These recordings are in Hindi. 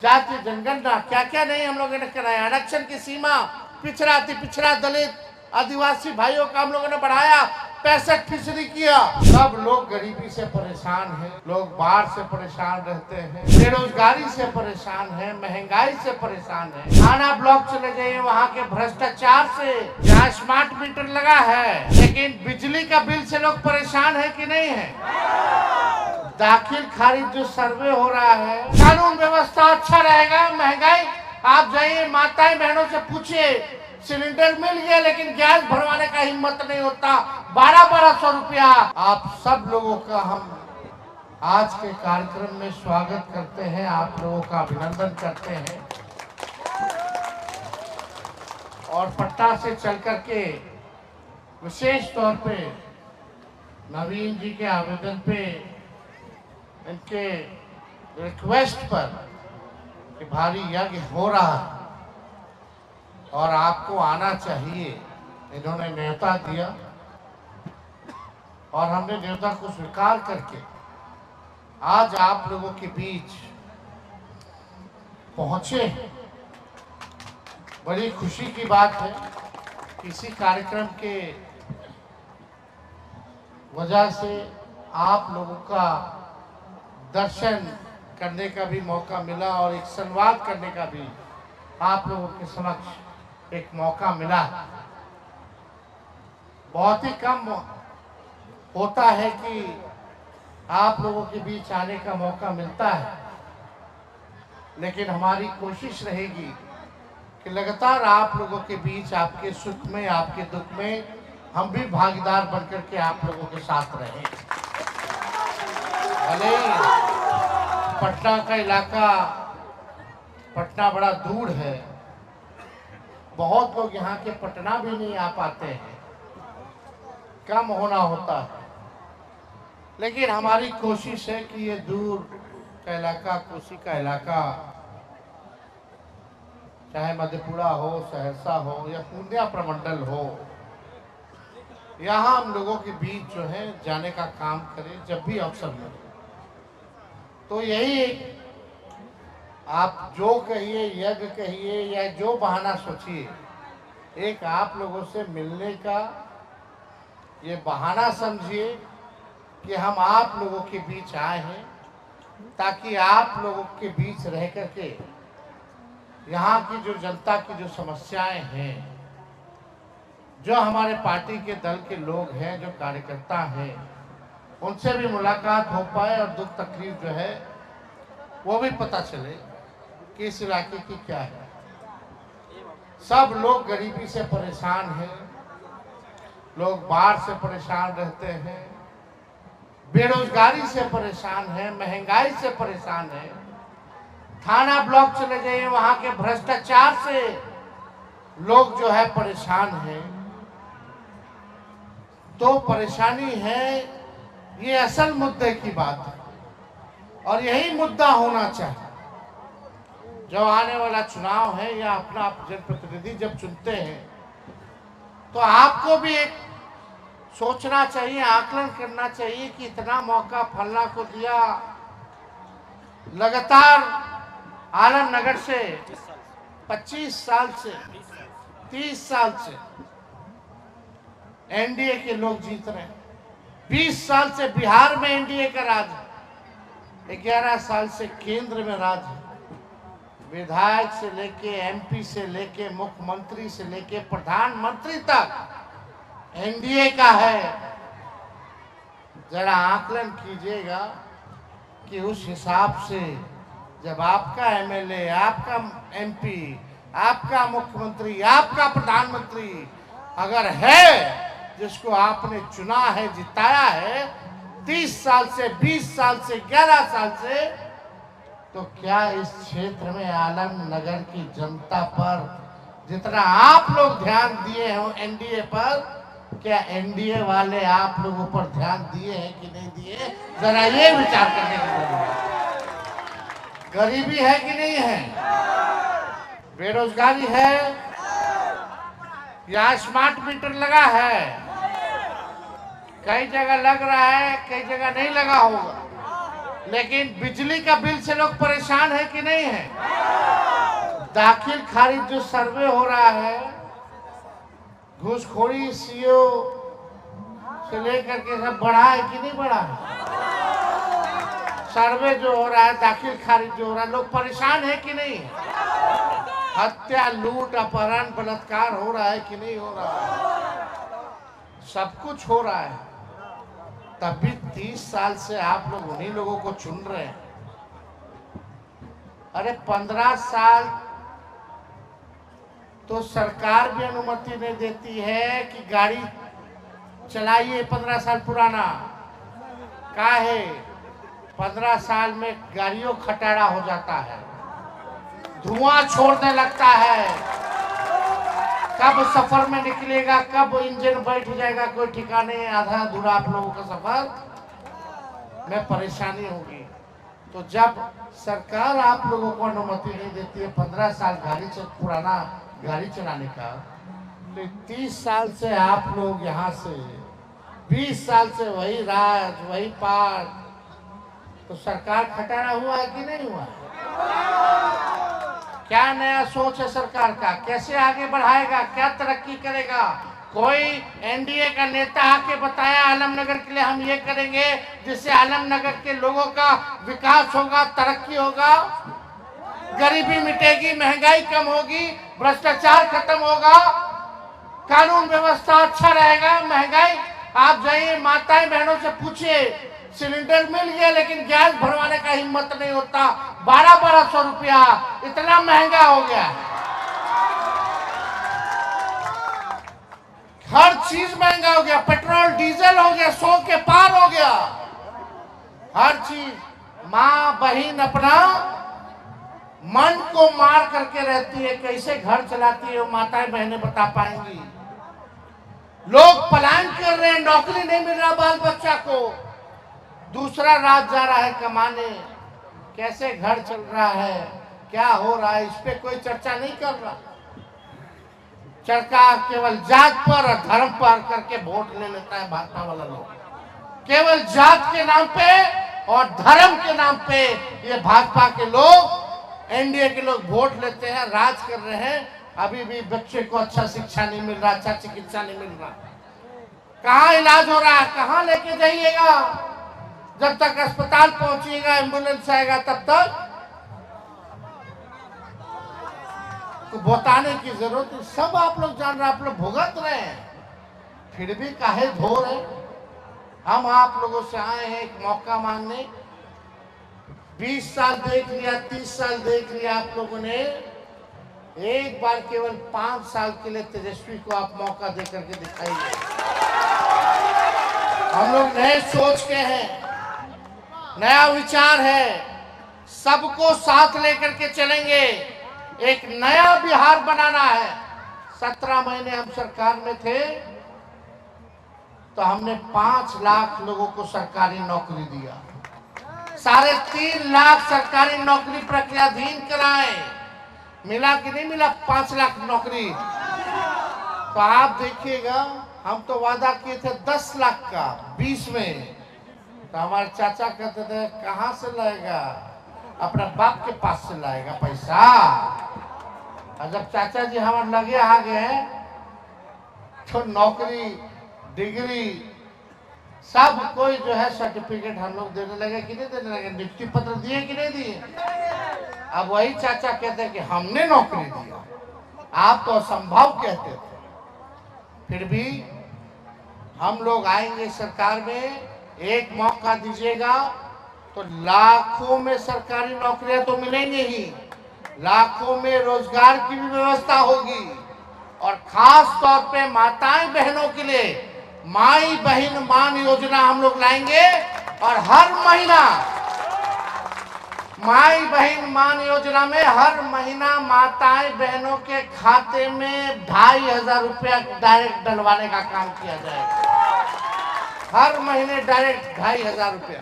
जाति जनगणना क्या क्या नहीं हम लोगों ने कराया। आरक्षण की सीमा पिछड़ा अति पिछड़ा दलित आदिवासी भाइयों का हम लोगों ने बढ़ाया, 65% किया। सब लोग गरीबी से परेशान हैं, लोग बाढ़ से परेशान रहते हैं, बेरोजगारी से परेशान हैं, महंगाई से परेशान हैं। थाना ब्लॉक चले जाइए, वहाँ के भ्रष्टाचार से। यहाँ स्मार्ट मीटर लगा है, लेकिन बिजली का बिल से लोग परेशान है कि नहीं है। दाखिल खारिज जो सर्वे हो रहा है, कानून व्यवस्था अच्छा रहेगा। महंगाई, आप जाइए माताएं बहनों से पूछिए, सिलेंडर मिल गया लेकिन गैस भरवाने का हिम्मत नहीं होता, 1200 रुपया। आप सब लोगों का हम आज के कार्यक्रम में स्वागत करते हैं, आप लोगों का अभिनंदन करते हैं। और पटना से चल करके विशेष तौर पे नवीन जी के आवेदन पे, इनके रिक्वेस्ट पर कि भारी यज्ञ हो रहा है और आपको आना चाहिए, इन्होंने न्योता दिया और हमने न्योता को स्वीकार करके आज आप लोगों के बीच पहुंचे। बड़ी खुशी की बात है, इसी कार्यक्रम के वजह से आप लोगों का दर्शन करने का भी मौका मिला और एक संवाद करने का भी आप लोगों के समक्ष एक मौका मिला। बहुत ही कम होता है कि आप लोगों के बीच आने का मौका मिलता है, लेकिन हमारी कोशिश रहेगी कि लगातार आप लोगों के बीच, आपके सुख में, आपके दुख में हम भी भागीदार बनकर के आप लोगों के साथ रहें। भले पटना का इलाका, पटना बड़ा दूर है, बहुत लोग यहाँ के पटना भी नहीं आ पाते हैं, कम होना होता है, लेकिन हमारी कोशिश है कि ये दूर का इलाका, कोसी का इलाका, चाहे मधेपुरा हो, सहरसा हो या पूर्णिया प्रमंडल हो, यहाँ हम लोगों के बीच जो है जाने का काम करें जब भी अवसर मिले। तो यही आप जो कहिए, यज्ञ कहिए या जो बहाना सोचिए, एक आप लोगों से मिलने का ये बहाना समझिए कि हम आप लोगों के बीच आए हैं, ताकि आप लोगों के बीच रह करके यहाँ की जो जनता की जो समस्याएं हैं, जो हमारे पार्टी के दल के लोग हैं, जो कार्यकर्ता हैं, उनसे भी मुलाकात हो पाए और दुख तकलीफ जो है वो भी पता चले कि इस इलाके की क्या है। सब लोग गरीबी से परेशान हैं, लोग बाढ़ से परेशान रहते हैं, बेरोजगारी से परेशान है, महंगाई से परेशान है। थाना ब्लॉक चले जाइए, वहां के भ्रष्टाचार से लोग जो है परेशान हैं। तो परेशानी है, ये असल मुद्दे की बात है और यही मुद्दा होना चाहिए। जो आने वाला चुनाव है या अपना जनप्रतिनिधि जब चुनते हैं, तो आपको भी एक सोचना चाहिए, आकलन करना चाहिए कि इतना मौका फलना को दिया। लगातार आलमनगर से 25 साल से 30 साल से एनडीए के लोग जीत रहे हैं। 20 साल से बिहार में एनडीए का राज है, 11 साल से केंद्र में राज है। विधायक से लेके एमपी से लेके मुख्यमंत्री से लेके प्रधानमंत्री तक एनडीए का है। जरा आकलन कीजिएगा कि उस हिसाब से जब आपका एमएलए, आपका एमपी, आपका मुख्यमंत्री, आपका प्रधानमंत्री अगर है, जिसको आपने चुना है, जिताया है 30 साल से, 20 साल से, 11 साल से, तो क्या इस क्षेत्र में आलमनगर की जनता पर जितना आप लोग ध्यान दिए हो एनडीए पर, क्या एनडीए वाले आप लोगों पर ध्यान दिए हैं कि नहीं दिए? जरा ये विचार करने की जरूरत है। गरीबी है कि नहीं है? बेरोजगारी है या स्मार्ट मीटर लगा है? कई जगह लग रहा है, कई जगह नहीं लगा होगा। लेकिन बिजली का बिल से लोग परेशान है कि नहीं है? दाखिल खारिज जो सर्वे हो रहा है, घूसखोरी सीओ से लेकर के सब बढ़ा है कि नहीं बढ़ा है? सर्वे जो हो रहा है, दाखिल खारिज जो हो रहा है, लोग परेशान है कि नहीं? हत्या, लूट, अपहरण, बलात्कार हो रहा है कि नहीं हो रहा है? सब कुछ हो रहा है। तभी 30 साल से आप लोग उन्हीं लोगों को चुन रहे हैं। अरे 15 साल तो सरकार भी अनुमति नहीं देती है कि गाड़ी चलाइए 15 साल पुराना। का है 15 साल में गाड़ियों खटारा हो जाता है, धुआं छोड़ने लगता है, कब सफर में निकलेगा, कब इंजन बैठ जाएगा, कोई ठिकाने, आधा अधूरा आप लोगों का सफर में परेशानी होगी। तो जब सरकार आप लोगों को अनुमति नहीं देती है 15 साल पुराना गाड़ी चलाने का, तो 30 साल से आप लोग यहाँ से 20 साल से वही राज वही पाठ, तो सरकार खटारा हुआ है कि नहीं हुआ? क्या नया सोच है सरकार का? कैसे आगे बढ़ाएगा? क्या तरक्की करेगा? कोई एनडीए का नेता आके बताया आलमनगर के लिए हम ये करेंगे जिससे आलमनगर के लोगों का विकास होगा, तरक्की होगा, गरीबी मिटेगी, महंगाई कम होगी, भ्रष्टाचार खत्म होगा, कानून व्यवस्था अच्छा रहेगा, महंगाई। आप जाइए माताएं बहनों से पूछिए, सिलेंडर मिल गया लेकिन गैस भरवाने का हिम्मत नहीं होता, 1200 रुपया, इतना महंगा हो गया। हर चीज महंगा हो गया, पेट्रोल डीजल हो गया, 100 के पार हो गया, हर चीज। माँ बहन अपना मन को मार करके रहती है, कैसे घर चलाती है वो माताएं बहनें बता पाएंगी। लोग पलायन कर रहे हैं, नौकरी नहीं मिल रहा बाल बच्चा को, दूसरा राज्य जा रहा है कमाने, कैसे घर चल रहा है, क्या हो रहा है, इस पे कोई चर्चा नहीं कर रहा। चर्चा केवल जात पर और धर्म पर करके वोट ले लेता है भाजपा वाला लोग। केवल जात के नाम पे और धर्म के नाम पे ये भाजपा के लोग, एनडीए के लोग वोट लेते हैं, राज कर रहे हैं। अभी भी बच्चे को अच्छा शिक्षा नहीं मिल रहा, अच्छा चिकित्सा नहीं मिल रहा, कहाँ इलाज हो रहा है, कहाँ लेके जाइएगा? जब तक अस्पताल पहुंचिएगा, एम्बुलेंस आएगा, तब तक तो बताने की जरूरत है। सब आप लोग जान रहे, आप लोग भुगत रहे हैं, फिर भी काहे धो रहे? हम आप लोगों से आए हैं एक मौका मांगने। 20 साल देख लिया, 30 साल देख लिया आप लोगों ने, एक बार केवल 5 साल के लिए तेजस्वी को आप मौका दे करके दिखाइए। हम लोग नए सोच के हैं, नया विचार है, सबको साथ लेकर के चलेंगे, एक नया बिहार बनाना है। 17 महीने हम सरकार में थे तो हमने 5 लाख लोगों को सरकारी नौकरी दिया, 3.5 लाख सरकारी नौकरी प्रक्रियाधीन कराए। मिला कि नहीं मिला 5 लाख नौकरी? तो आप देखिएगा, हम तो वादा किए थे 10 लाख का 20 में, तो हमारे चाचा कहते थे कहाँ से लाएगा, अपने बाप के पास से लाएगा पैसा। और जब चाचा जी हमारे लगे आ गए तो नौकरी, डिग्री, सब कोई जो है सर्टिफिकेट हम लोग देने लगे कि नहीं देने लगे, नियुक्ति पत्र दिए कि नहीं दिए? अब वही चाचा कहते हैं कि हमने नौकरी दिया, आप तो असंभव कहते थे। फिर भी हम लोग आएंगे सरकार में, एक मौका दीजिएगा तो लाखों में सरकारी नौकरियां तो मिलेंगी ही, लाखों में रोजगार की भी व्यवस्था होगी। और खास तौर पे माताएं बहनों के लिए माई बहन मान योजना हम लोग लाएंगे, और हर महीना माई बहन मान योजना में हर महीना माताएं बहनों के खाते में 2500 रुपया डायरेक्ट डलवाने का काम किया जाएगा, हर महीने डायरेक्ट 2500 रुपया।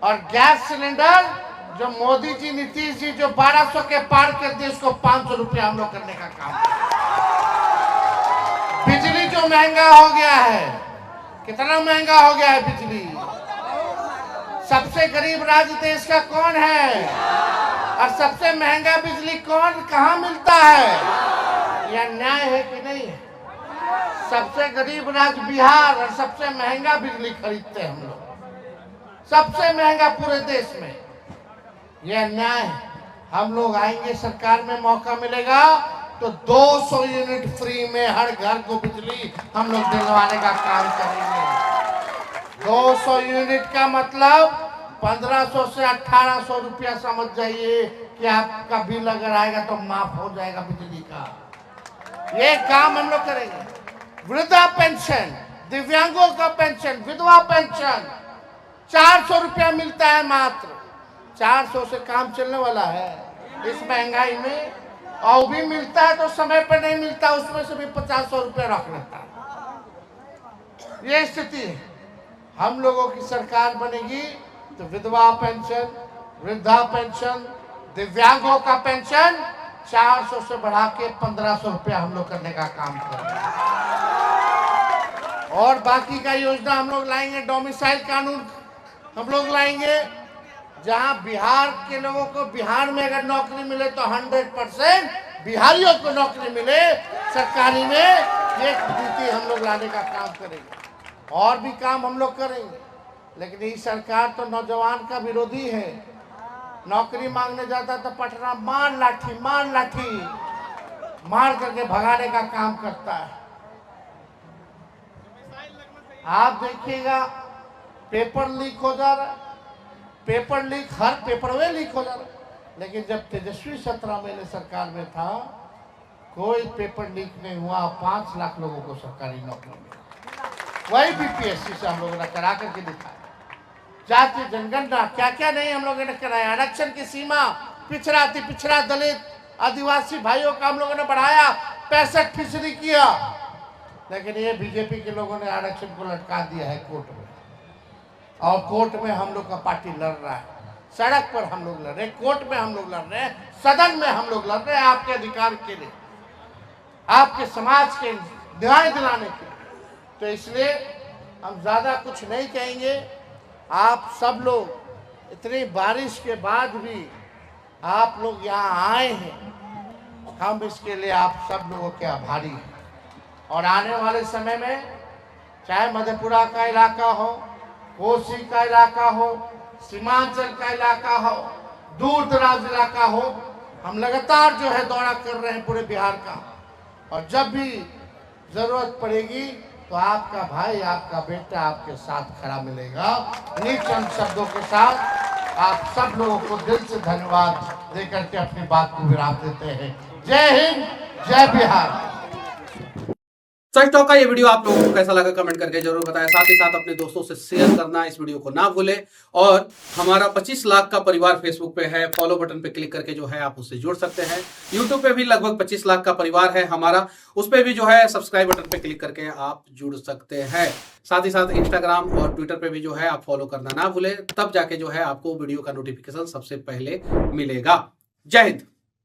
और गैस सिलेंडर जो मोदी जी, नीतीश जी जो 1200 के पार कर दिए, उसको 500 रुपया हम लोग करने का काम। बिजली जो महंगा हो गया है, कितना महंगा हो गया है बिजली, सबसे गरीब राज्य देश का कौन है? और सबसे महंगा बिजली कहाँ मिलता है? यह न्याय है कि नहीं है? सबसे गरीब राज्य बिहार और सबसे महंगा बिजली खरीदते हैं हम लोग, सबसे महंगा पूरे देश में। यह न्याय है। हम लोग आएंगे, सरकार में मौका मिलेगा तो 200 यूनिट फ्री में हर घर को बिजली हम लोग दिलवाने का काम करेंगे। 200 यूनिट का मतलब 1500 से 1800 रुपया समझ जाइए कि आपका बिल अगर आएगा तो माफ हो जाएगा बिजली का। ये काम हम लोग करेंगे। वृद्धा पेंशन, दिव्यांगों का पेंशन, विधवा पेंशन 400 रुपया मिलता है मात्र। 400 से काम चलने वाला है इस महंगाई में। और भी मिलता है तो समय पर नहीं मिलता, उसमें से भी 50-100 रुपया रख लेता है। ये स्थिति है। हम लोगों की सरकार बनेगी तो विधवा पेंशन, वृद्धा पेंशन, दिव्यांगों का पेंशन 400 से बढ़ा के 1500 रुपया हम लोग करने का काम करेंगे। और बाकी का योजना हम लोग लाएंगे। डोमिसाइल कानून हम लोग लाएंगे, जहां बिहार के लोगों को बिहार में अगर नौकरी मिले तो 100% बिहारियों को नौकरी मिले सरकारी में। ये नीति हम लोग लाने का काम करेंगे। और भी काम हम लोग करेंगे। लेकिन ये सरकार तो नौजवान का विरोधी है। नौकरी मांगने जाता तो पटना मार लाठी मार करके भगाने का काम करता है। आप देखिएगा पेपर लीक हो जा रहा है, पेपर लीक, हर पेपर में लीक हो जा रहा है। लेकिन जब तेजस्वी 17 महीने सरकार में था कोई पेपर लीक नहीं हुआ। 5 लाख लोगों को सरकारी नौकरी मिली। वही बीपीएससी से हम लोगों ने करा करके दिखाया। जातीय जनगणना क्या क्या नहीं हम लोगों ने कराया। आरक्षण की सीमा पिछड़ा, अति पिछड़ा, दलित, आदिवासी भाइयों का हम लोगों ने बढ़ाया, 65% किया। लेकिन ये बीजेपी के लोगों ने आरक्षण को लटका दिया है कोर्ट में। और कोर्ट में हम लोग का पार्टी लड़ रहा है। सड़क पर हम लोग लड़ रहे, कोर्ट में हम लोग लड़ रहे हैं, सदन में हम लोग लड़ रहे हैं आपके अधिकार के लिए, आपके समाज के न्याय दिलाने के लिए। तो इसलिए हम ज्यादा कुछ नहीं कहेंगे। आप सब लोग इतनी बारिश के बाद भी आप लोग यहाँ आए हैं, हम इसके लिए आप सब लोगों के आभारी हैं। और आने वाले समय में चाहे मधेपुरा का इलाका हो, कोसी का इलाका हो, सीमांचल का इलाका हो, दूर दराज इलाका हो, हम लगातार जो है दौरा कर रहे हैं पूरे बिहार का। और जब भी जरूरत पड़ेगी तो आपका भाई, आपका बेटा आपके साथ खड़ा मिलेगा। इन्हीं चंद शब्दों के साथ आप सब लोगों को दिल से धन्यवाद देकर के अपनी बात को विराम देते हैं। जय हिंद, जय बिहार। सच टॉक का ये वीडियो आप लोगों को कैसा लगा कमेंट करके जरूर बताएं। साथ ही साथ अपने दोस्तों से शेयर करना इस वीडियो को ना भूलें। और हमारा 25 लाख का परिवार फेसबुक पे है, फॉलो बटन पे क्लिक करके जो है आप उससे जुड़ सकते हैं। यूट्यूब पे भी लगभग 25 लाख का परिवार है हमारा, उस पर भी जो है सब्सक्राइब बटन पे क्लिक करके आप जुड़ सकते हैं। साथ ही साथ इंस्टाग्राम और ट्विटर पे भी जो है आप फॉलो करना ना भूलें, तब जाके जो है आपको वीडियो का नोटिफिकेशन सबसे पहले मिलेगा। जय हिंद।